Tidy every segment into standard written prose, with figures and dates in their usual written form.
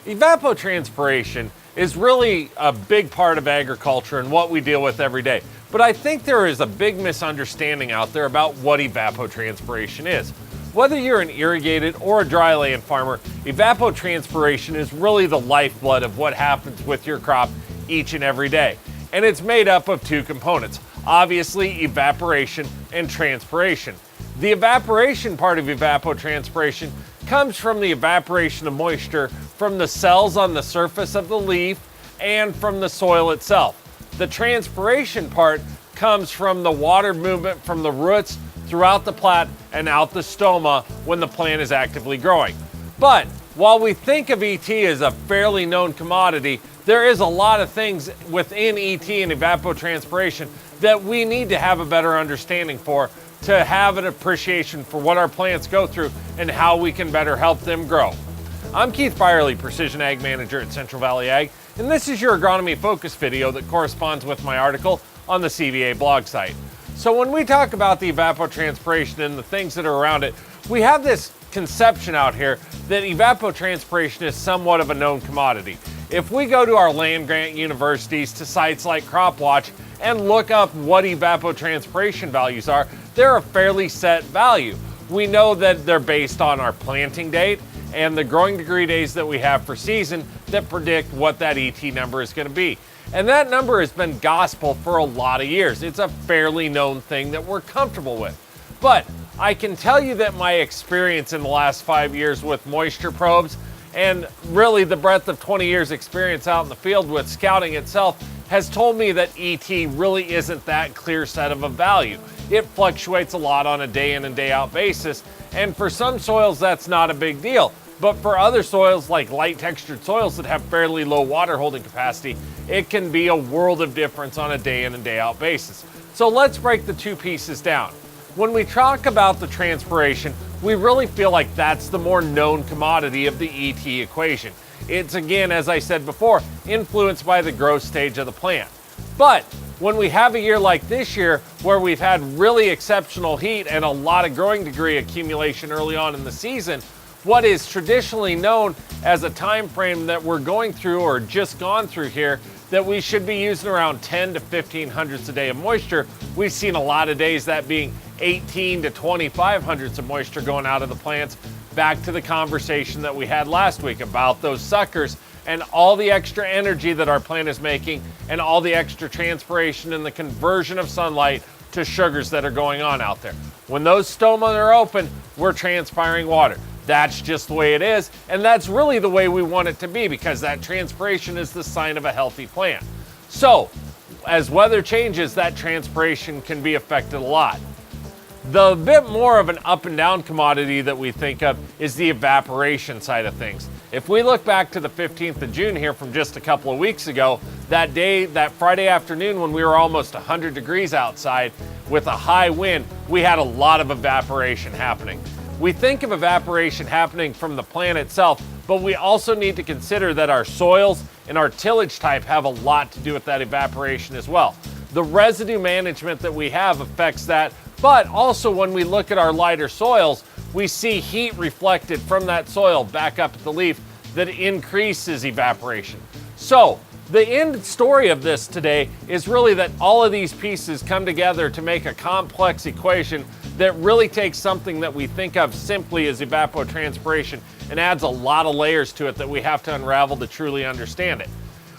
Evapotranspiration is really a big part of agriculture and what we deal with every day. But I think there is a big misunderstanding out there about what evapotranspiration is. Whether you're an irrigated or a dry land farmer, evapotranspiration is really the lifeblood of what happens with your crop each and every day. And it's made up of two components, obviously evaporation and transpiration. The evaporation part of evapotranspiration comes from the evaporation of moisture from the cells on the surface of the leaf and from the soil itself. The transpiration part comes from the water movement from the roots throughout the plat and out the stoma when the plant is actively growing. But while we think of ET as a fairly known commodity, there is a lot of things within ET and evapotranspiration that we need to have a better understanding for, to have an appreciation for what our plants go through and how we can better help them grow. I'm Keith Byerly, Precision Ag Manager at Central Valley Ag, and this is your agronomy focus video that corresponds with my article on the CVA blog site. So when we talk about the evapotranspiration and the things that are around it, we have this conception out here that evapotranspiration is somewhat of a known commodity. If we go to our land-grant universities, to sites like CropWatch, and look up what evapotranspiration values are, they're a fairly set value. We know that they're based on our planting date and the growing degree days that we have for season that predict what that ET number is going to be. And that number has been gospel for a lot of years. It's a fairly known thing that we're comfortable with. But I can tell you that my experience in the last 5 years with moisture probes, and really the breadth of 20 years experience out in the field with scouting itself, has told me that ET really isn't that clear set of a value. It fluctuates a lot on a day in and day out basis, and for some soils that's not a big deal. But for other soils, like light textured soils that have fairly low water holding capacity, it can be a world of difference on a day in and day out basis. So let's break the two pieces down. When we talk about the transpiration, we really feel like that's the more known commodity of the ET equation. It's, again, as I said before, influenced by the growth stage of the plant. But when we have a year like this year, where we've had really exceptional heat and a lot of growing degree accumulation early on in the season, what is traditionally known as a time frame that we're going through or just gone through here, that we should be using around 10 to 15 hundredths a day of moisture, we've seen a lot of days that being 18 to 25 hundredths of moisture going out of the plants. Back to the conversation that we had last week about those suckers and all the extra energy that our plant is making and all the extra transpiration and the conversion of sunlight to sugars that are going on out there. When those stoma are open, we're transpiring water. That's just the way it is, and that's really the way we want it to be, because that transpiration is the sign of a healthy plant. So, as weather changes, that transpiration can be affected a lot. The bit more of an up and down commodity that we think of is the evaporation side of things. If we look back to the 15th of June here from just a couple of weeks ago, that day, that Friday afternoon when we were almost 100 degrees outside with a high wind, we had a lot of evaporation happening. We think of evaporation happening from the plant itself, but we also need to consider that our soils and our tillage type have a lot to do with that evaporation as well. The residue management that we have affects that, but also when we look at our lighter soils, we see heat reflected from that soil back up at the leaf that increases evaporation. So the end story of this today is really that all of these pieces come together to make a complex equation that really takes something that we think of simply as evapotranspiration and adds a lot of layers to it that we have to unravel to truly understand it.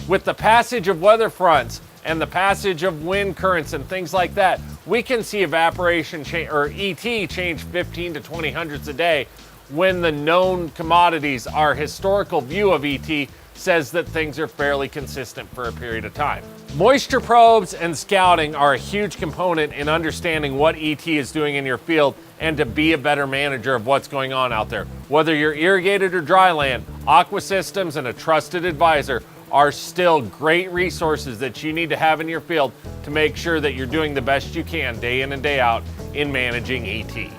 With the passage of weather fronts and the passage of wind currents and things like that, we can see evaporation or ET change 15 to 20 hundredths a day when the known commodities, our historical view of ET, says that things are fairly consistent for a period of time. Moisture probes and scouting are a huge component in understanding what ET is doing in your field and to be a better manager of what's going on out there. Whether you're irrigated or dry land, Aqua Systems and a trusted advisor are still great resources that you need to have in your field to make sure that you're doing the best you can day in and day out in managing ET.